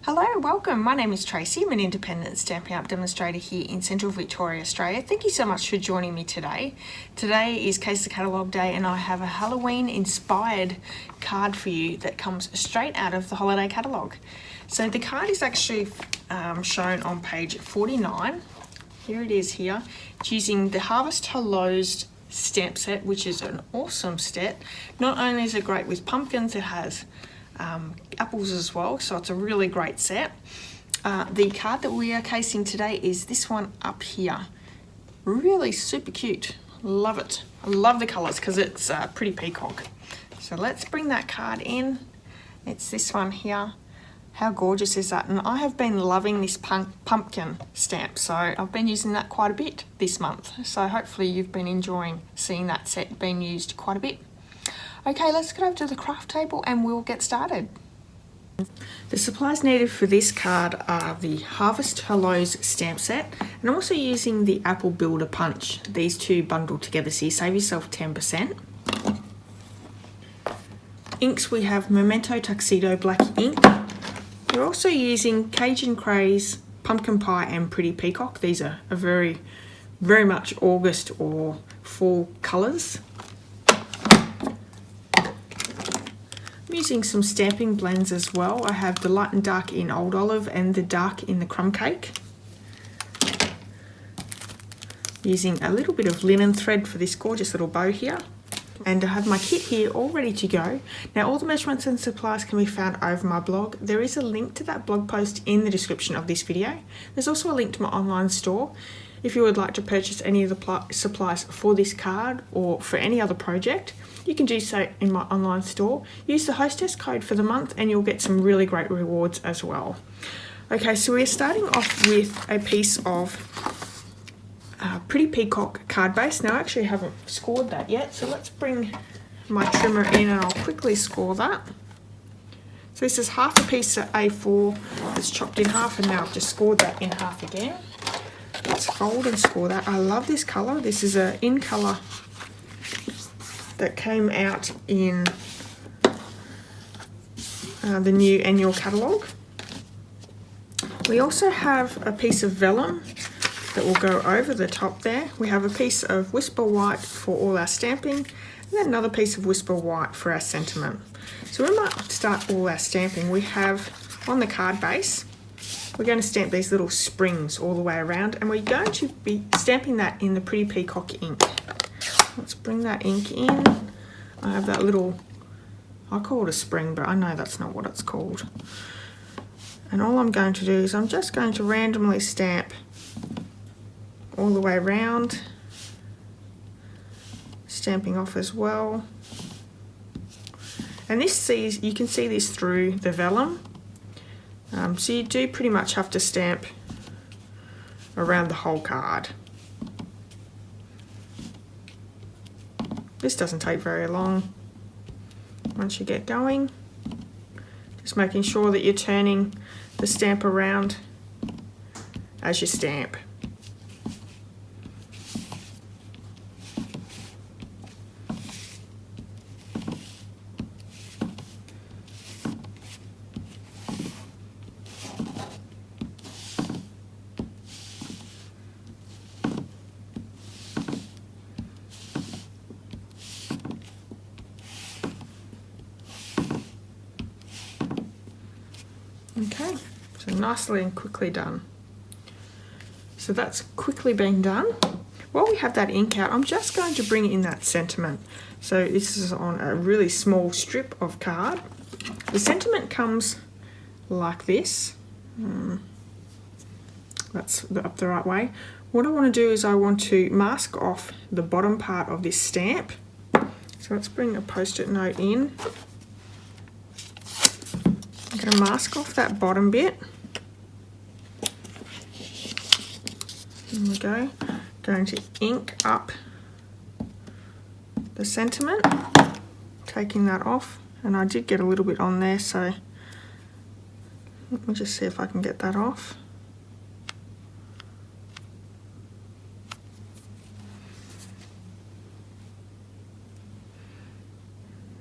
Hello, welcome. My name is Tracy. I'm an independent Stampin' Up demonstrator here in Central Victoria, Australia. Thank you so much for joining me today. Today is CASEing the Catalogue day and I have a Halloween inspired card for you that comes straight out of the Holiday Catalogue. So the card is actually shown on page 49. Here it is here. It's using the Harvest Hellos stamp set, which is an awesome set. Not only is it great with pumpkins, it has apples as well, so it's a really great set. The card that we are casing today is this one up here. Really super cute. Love it. I love the colours because it's pretty peacock. So let's bring that card in. It's this one here. How gorgeous is that? And I have been loving this pumpkin stamp, so I've been using that quite a bit this month. So hopefully you've been enjoying seeing that set being used quite a bit. Okay, let's get over to the craft table and we'll get started. The supplies needed for this card are the Harvest Hellos stamp set, and I'm also using the Apple Builder Punch. These two bundled together, so you save yourself 10%. Inks, we have Memento Tuxedo Black ink. We're also using Cajun Craze, Pumpkin Pie and Pretty Peacock. These are very much August or fall colours. I'm using some stamping blends as well. I have the light and dark in Old Olive and the dark in the Crumb Cake. Using a little bit of linen thread for this gorgeous little bow here. And I have my kit here all ready to go. Now all the measurements and supplies can be found over my blog. There is a link to that blog post in the description of this video. There's also a link to my online store. If you would like to purchase any of the supplies for this card or for any other project, you can do so in my online store. Use the hostess code for the month and you'll get some really great rewards as well. Okay, so we're starting off with a piece of Pretty Peacock card base. Now I actually haven't scored that yet, so let's bring my trimmer in and I'll quickly score that. So this is half a piece of A4 that's chopped in half, and now I've just scored that in half again. Let's fold and score that. I love this colour. This is a in colour that came out in the new annual catalogue. We also have a piece of vellum that will go over the top there. We have a piece of Whisper White for all our stamping, and then another piece of Whisper White for our sentiment. So we might start all our stamping. We have on the card base, we're going to stamp these little springs all the way around, and we're going to be stamping that in the Pretty Peacock ink. Let's bring that ink in. I have that little, I call it a spring, but I know that's not what it's called. And all I'm going to do is I'm just going to randomly stamp all the way around, stamping off as well. And this you can see this through the vellum. So you do pretty much have to stamp around the whole card. This doesn't take very long once you get going. Just making sure that you're turning the stamp around as you stamp. Okay, so nicely and quickly done. So that's quickly been done. While we have that ink out, I'm just going to bring in that sentiment. So this is on a really small strip of card. The sentiment comes like this. That's up the right way. What I want to do is I want to mask off the bottom part of this stamp. So let's bring a post-it note in. I'm going to mask off that bottom bit. There we go. Going to ink up the sentiment, taking that off, and I did get a little bit on there, so let me just see if I can get that off.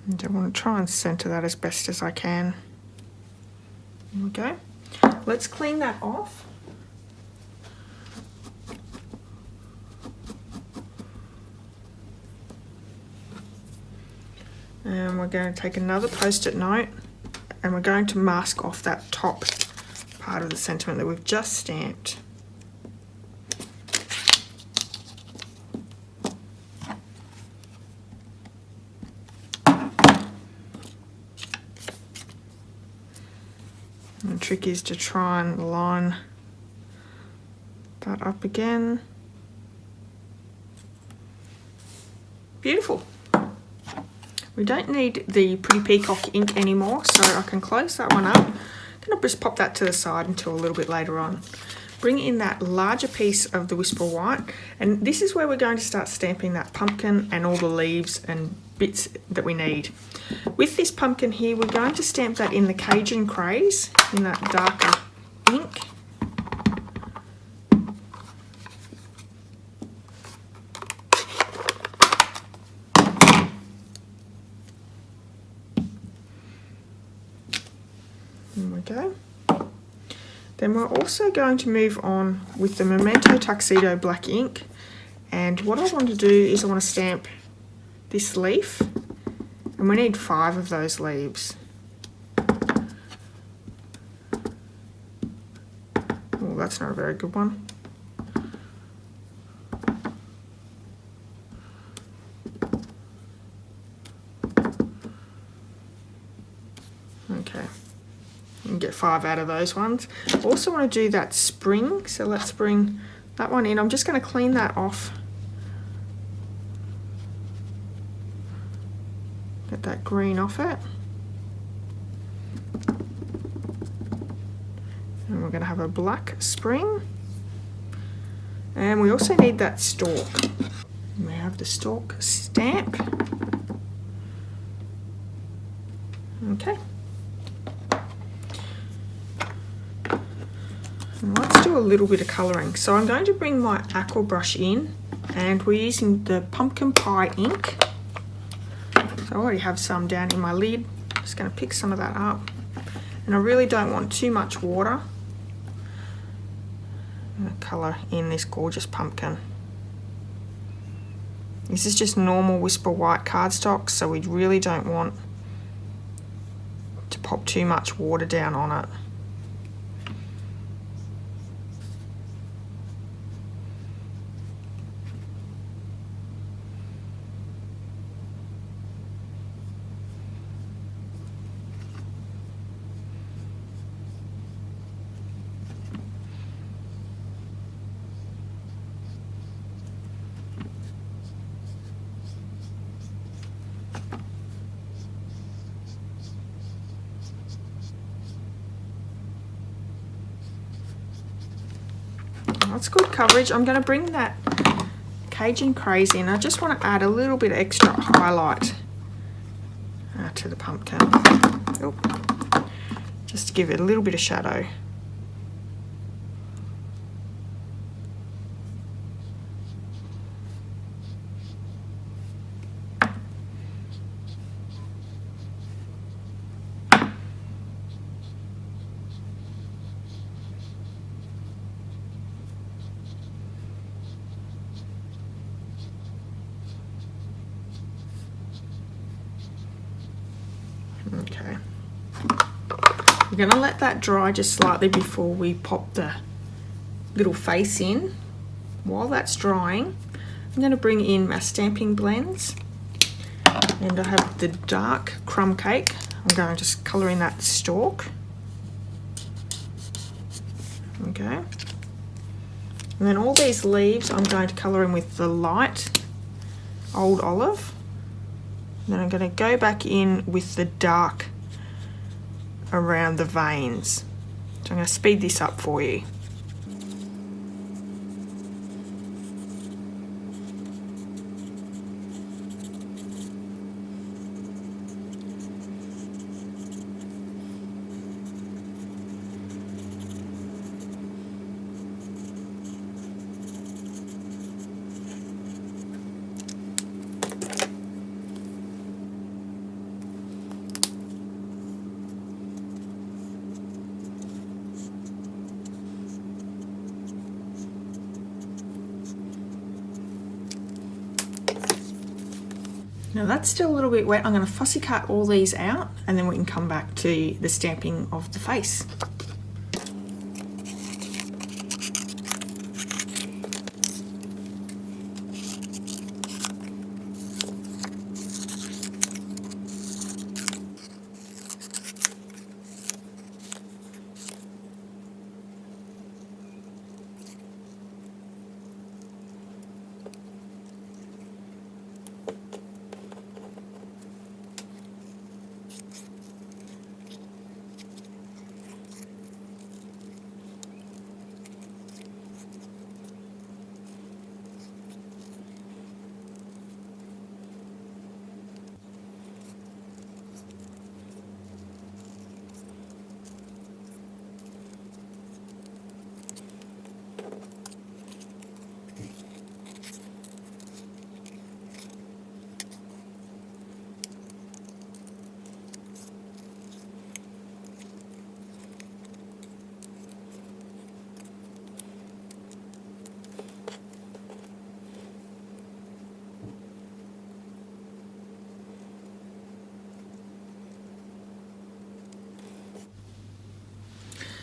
And I want to try and center that as best as I can. There we go. let's clean that off. And we're going to take another post-it note and we're going to mask off that top part of the sentiment that we've just stamped. And the trick is to try and line that up again. Beautiful. We don't need the Pretty Peacock ink anymore, so I can close that one up. I'm going to just pop that to the side until a little bit later on. Bring in that larger piece of the Whisper White, and this is where we're going to start stamping that pumpkin and all the leaves and bits that we need. With this pumpkin here, we're going to stamp that in the Cajun Craze, in that darker ink. There we go. Then we're also going to move on with the Memento Tuxedo black ink, and what I want to do is I want to stamp this leaf, and we need 5 of those leaves. Oh, that's not a very good one. Okay. You can get 5 out of those ones. Also want to do that spring, so let's bring that one in. I'm just going to clean that off. Get that green off it. And we're going to have a black spring. And we also need that stalk. And we have the stalk stamp. Okay. And let's do a little bit of colouring. So I'm going to bring my aqua brush in, and we're using the Pumpkin Pie ink. So I already have some down in my lid. Just going to pick some of that up. And I really don't want too much water. I'm going to colour in this gorgeous pumpkin. This is just normal Whisper White cardstock, so we really don't want to pop too much water down on it. That's good coverage. I'm going to bring that Cajun Craze in. I just want to add a little bit extra highlight to the pumpkin. Oop. Just to give it a little bit of shadow. Okay, we're going to let that dry just slightly before we pop the little face in. While that's drying, I'm going to bring in my stamping blends, and I have the dark crumb cake. I'm going to just colour in that stalk. Okay, and then all these leaves I'm going to colour in with the light Old Olive. Then I'm going to go back in with the dark around the veins. So I'm going to speed this up for you. Now that's still a little bit wet. I'm going to fussy cut all these out and then we can come back to the stamping of the face.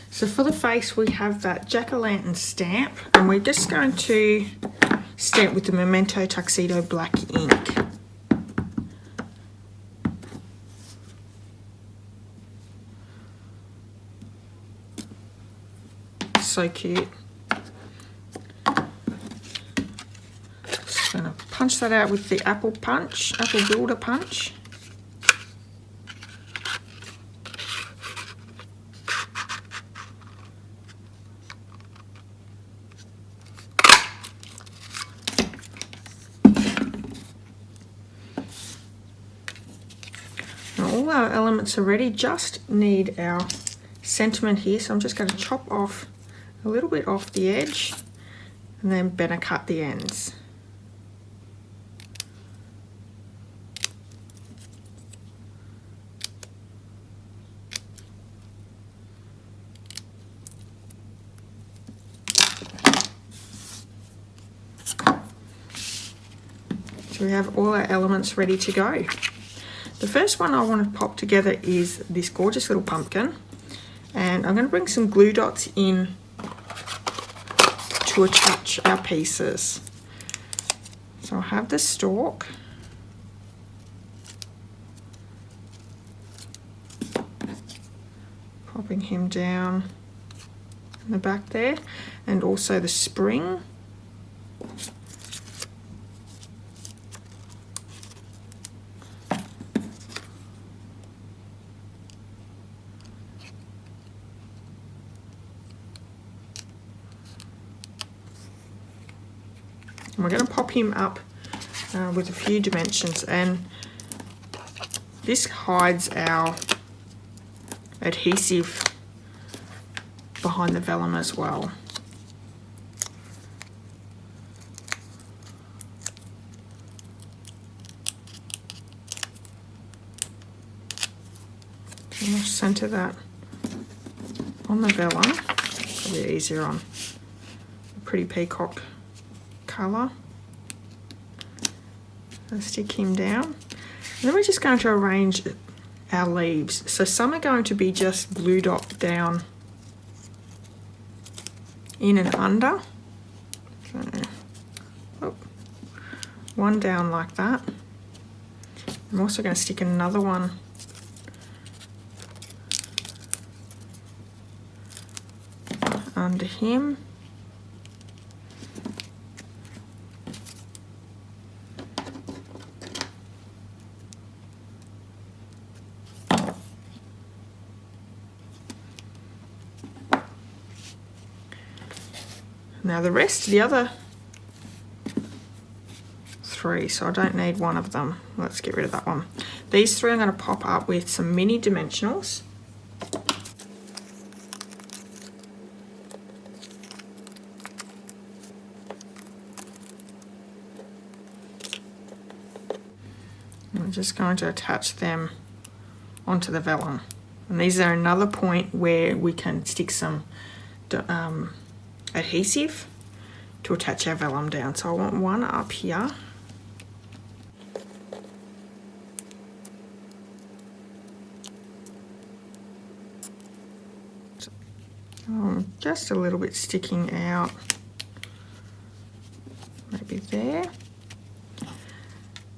So for the face, we have that jack-o'-lantern stamp, and we're just going to stamp with the Memento Tuxedo black ink. So cute. Just going to punch that out with the apple builder punch. All our elements are ready, just need our sentiment here, so I'm just going to chop off a little bit off the edge and then better cut the ends. So we have all our elements ready to go. The first one I want to pop together is this gorgeous little pumpkin, and I'm going to bring some glue dots in to attach our pieces. So I have the stalk, popping him down in the back there, and also the spring. And we're going to pop him up with a few dimensions, and this hides our adhesive behind the vellum as well. And we'll centre that on the vellum, probably easier on a pretty peacock colour. I'll stick him down, and then we're just going to arrange our leaves. So some are going to be just glue dot down in and under. So, oh, one down like that. I'm also going to stick another one under him. Now the rest, the other three, so I don't need one of them. Let's get rid of that one. These three I'm going to pop up with some mini dimensionals. I'm just going to attach them onto the vellum. And these are another point where we can stick some adhesive to attach our vellum down. So I want one up here. just a little bit sticking out, maybe there.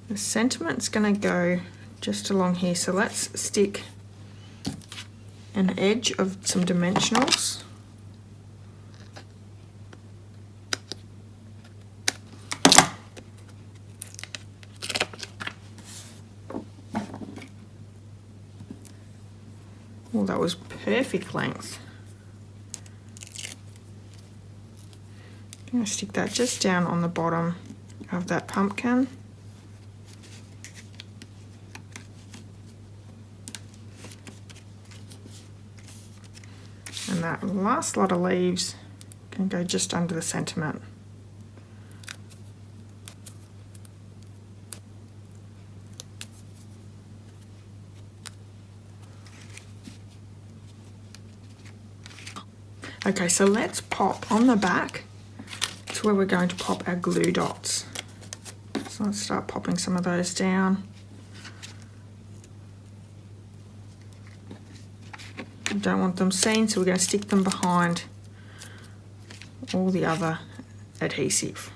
The sentiment's going to go just along here, so let's stick an edge of some dimensionals. Oh, that was perfect length. I'm going to stick that just down on the bottom of that pumpkin. And that last lot of leaves can go just under the sentiment. Okay, so let's pop on the back. It's where we're going to pop our glue dots. So let's start popping some of those down. We don't want them seen, so we're going to stick them behind all the other adhesive.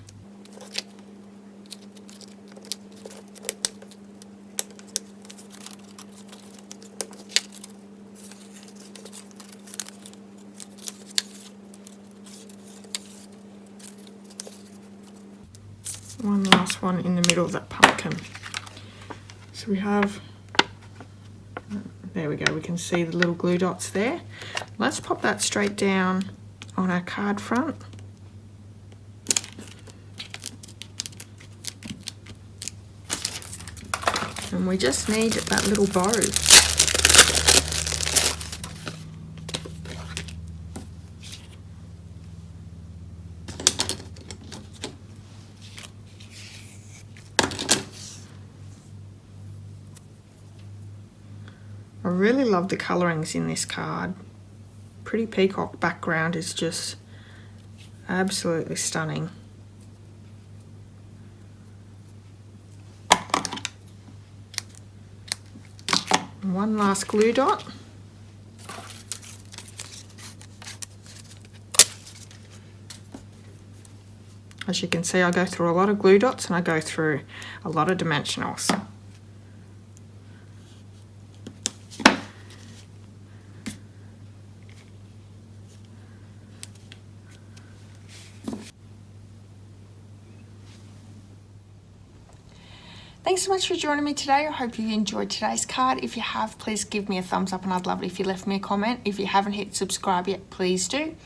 One last one in the middle of that pumpkin. So we have, there we go, we can see the little glue dots there. Let's pop that straight down on our card front. And we just need that little bow. I really love the colourings in this card. Pretty peacock background is just absolutely stunning. One last glue dot. As you can see, I go through a lot of glue dots and I go through a lot of dimensionals. Thanks so much for joining me today. I hope you enjoyed today's card. If you have, please give me a thumbs up and I'd love it if you left me a comment. If you haven't hit subscribe yet, please do.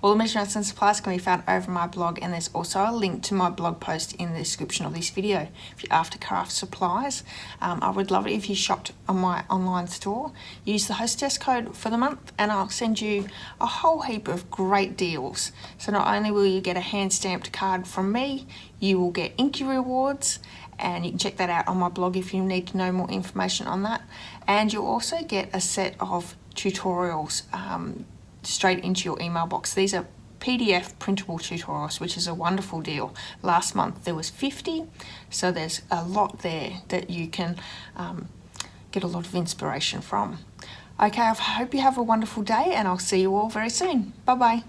All the measurements and supplies can be found over my blog, and there's also a link to my blog post in the description of this video. If you're after craft supplies, I would love it if you shopped on my online store. Use the hostess code for the month and I'll send you a whole heap of great deals. So not only will you get a hand stamped card from me, you will get Inky rewards, and you can check that out on my blog if you need to know more information on that. And you'll also get a set of tutorials straight into your email box. These are PDF printable tutorials, which is a wonderful deal. Last month there was 50, so there's a lot there that you can get a lot of inspiration from. Okay, I hope you have a wonderful day and I'll see you all very soon. Bye bye.